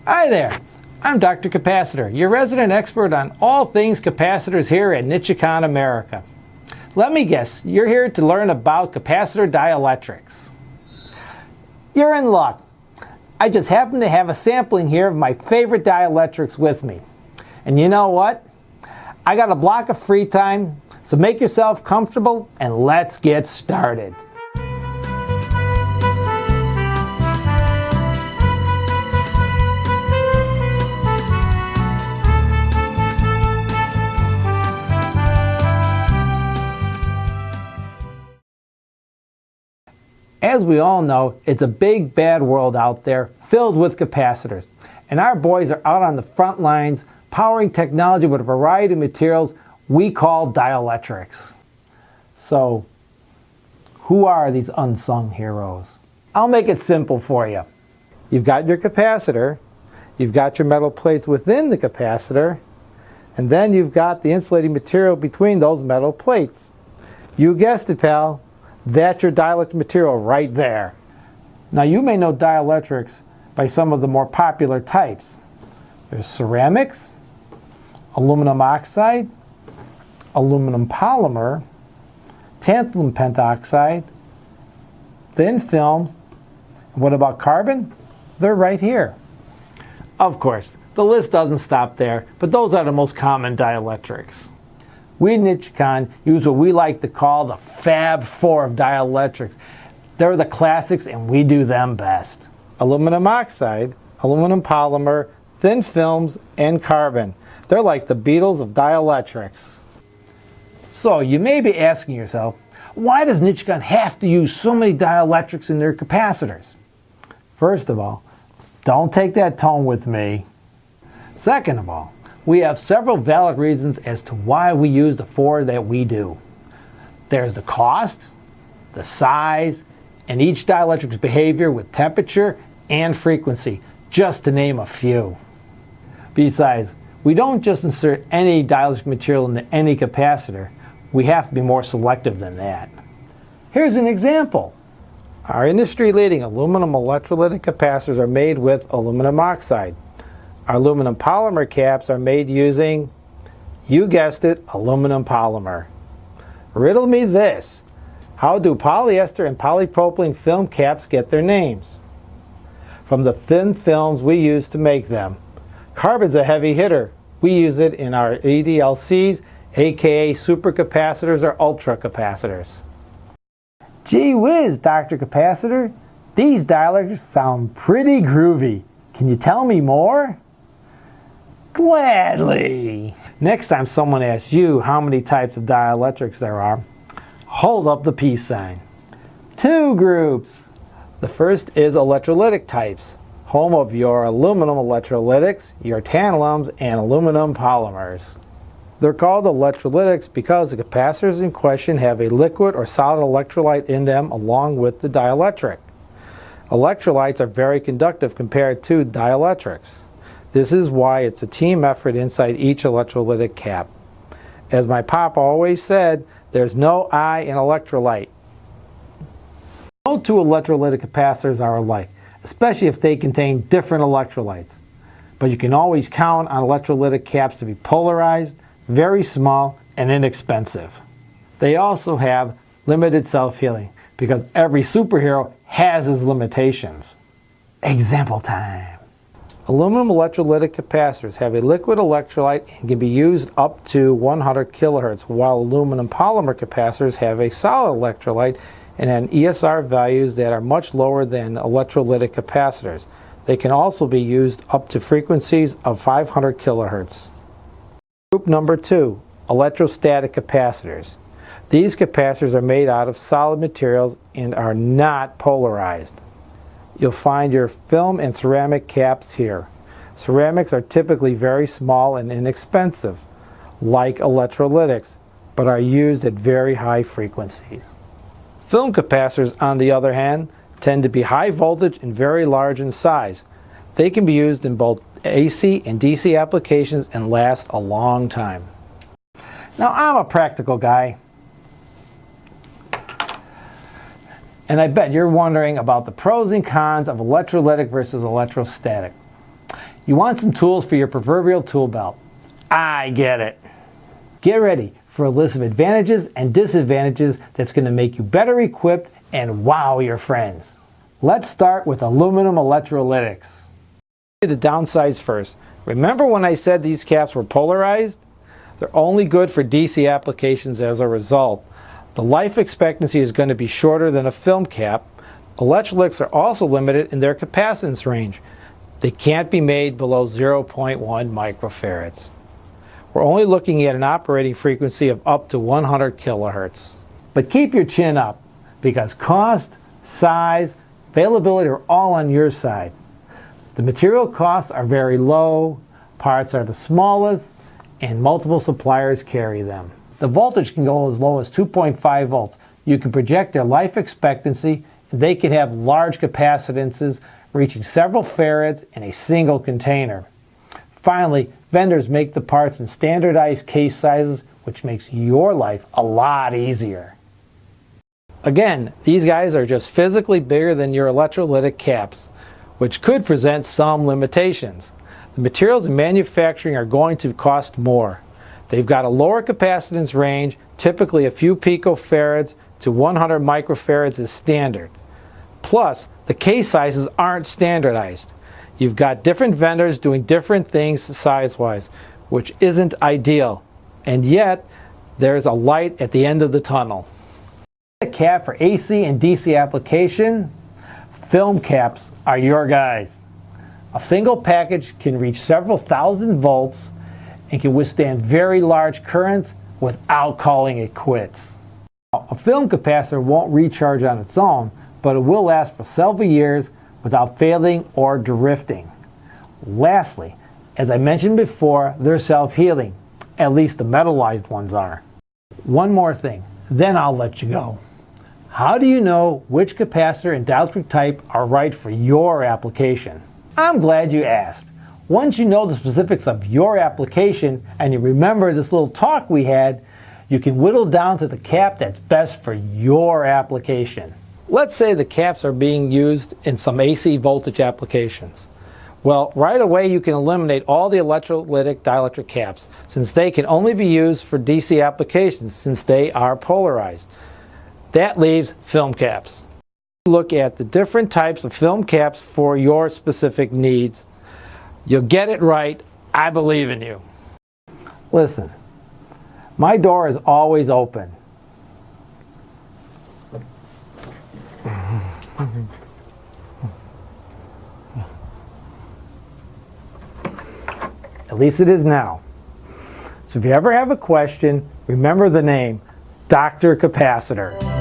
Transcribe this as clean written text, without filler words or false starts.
Hi there, I'm Dr. Capacitor, your resident expert on all things capacitors here at nichicon America. Let me guess, you're here to learn about capacitor dielectrics. You're in luck. I just happen to have a sampling here of my favorite dielectrics with me. And you know what? I got a block of free time, so make yourself comfortable and let's get started. As we all know, it's a big bad world out there filled with capacitors. And our boys are out on the front lines powering technology with a variety of materials we call dielectrics. So, who are these unsung heroes? I'll make it simple for you. You've got your capacitor, you've got your metal plates within the capacitor, and then you've got the insulating material between those metal plates. You guessed it, pal. That's your dielectric material right there. Now you may know dielectrics by some of the more popular types. There's ceramics, aluminum oxide, aluminum polymer, tantalum pentoxide, thin films. And what about carbon? They're right here. Of course, the list doesn't stop there, but those are the most common dielectrics. We at nichicon use what we like to call the Fab Four of dielectrics. They're the classics and we do them best. Aluminum oxide, aluminum polymer, thin films, and carbon. They're like the Beatles of dielectrics. So you may be asking yourself, why does nichicon have to use so many dielectrics in their capacitors? First of all, don't take that tone with me. Second of all, we have several valid reasons as to why we use the four that we do. There's the cost, the size, and each dielectric's behavior with temperature and frequency, just to name a few. Besides, we don't just insert any dielectric material into any capacitor. We have to be more selective than that. Here's an example. Our industry-leading aluminum electrolytic capacitors are made with aluminum oxide. Our aluminum polymer caps are made using, you guessed it, aluminum polymer. Riddle me this. How do polyester and polypropylene film caps get their names? From the thin films we use to make them. Carbon's a heavy hitter. We use it in our EDLCs, aka supercapacitors or ultracapacitors. Gee whiz, Dr. Capacitor. These dielectrics sound pretty groovy. Can you tell me more? Gladly. Next time someone asks you how many types of dielectrics there are, hold up the peace sign. Two groups. The first is electrolytic types, home of your aluminum electrolytics, your tantalums, and aluminum polymers. They're called electrolytics because the capacitors in question have a liquid or solid electrolyte in them along with the dielectric. Electrolytes are very conductive compared to dielectrics. This is why it's a team effort inside each electrolytic cap. As my pop always said, there's no I in electrolyte. No two electrolytic capacitors are alike, especially if they contain different electrolytes. But you can always count on electrolytic caps to be polarized, very small, and inexpensive. They also have limited self-healing because every superhero has his limitations. Example time. Aluminum electrolytic capacitors have a liquid electrolyte and can be used up to 100 kilohertz, while aluminum polymer capacitors have a solid electrolyte and an ESR values that are much lower than electrolytic capacitors. They can also be used up to frequencies of 500 kilohertz. Group number 2, electrostatic capacitors. These capacitors are made out of solid materials and are not polarized. You'll find your film and ceramic caps here. Ceramics are typically very small and inexpensive, like electrolytics, but are used at very high frequencies. Film capacitors, on the other hand, tend to be high voltage and very large in size. They can be used in both AC and DC applications and last a long time. Now, I'm a practical guy. And I bet you're wondering about the pros and cons of electrolytic versus electrostatic. You want some tools for your proverbial tool belt. I get it. Get ready for a list of advantages and disadvantages that's going to make you better equipped and wow your friends. Let's start with aluminum electrolytics. The downsides first. Remember when I said these caps were polarized? They're only good for DC applications as a result. The life expectancy is going to be shorter than a film cap. Electrolytics are also limited in their capacitance range. They can't be made below 0.1 microfarads. We're only looking at an operating frequency of up to 100 kilohertz. But keep your chin up, because cost, size, availability are all on your side. The material costs are very low, parts are the smallest, and multiple suppliers carry them. The voltage can go as low as 2.5 volts. You can project their life expectancy, and they can have large capacitances reaching several farads in a single container. Finally, vendors make the parts in standardized case sizes, which makes your life a lot easier. Again, these guys are just physically bigger than your electrolytic caps, which could present some limitations. The materials in manufacturing are going to cost more. They've got a lower capacitance range, typically a few picofarads to 100 microfarads is standard. Plus, the case sizes aren't standardized. You've got different vendors doing different things size-wise, which isn't ideal. And yet, there's a light at the end of the tunnel. A cap for AC and DC application? Film caps are your guys. A single package can reach several thousand volts and can withstand very large currents without calling it quits. A film capacitor won't recharge on its own, but it will last for several years without failing or drifting. Lastly, as I mentioned before, they're self-healing. At least the metallized ones are. One more thing, then I'll let you go. How do you know which capacitor and dielectric type are right for your application? I'm glad you asked. Once you know the specifics of your application and you remember this little talk we had, you can whittle down to the cap that's best for your application. Let's say the caps are being used in some AC voltage applications. Well, right away you can eliminate all the electrolytic dielectric caps, since they can only be used for DC applications since they are polarized. That leaves film caps. Look at the different types of film caps for your specific needs. You'll get it right. I believe in you. Listen, my door is always open. At least it is now. So if you ever have a question, remember the name, Dr. Capacitor.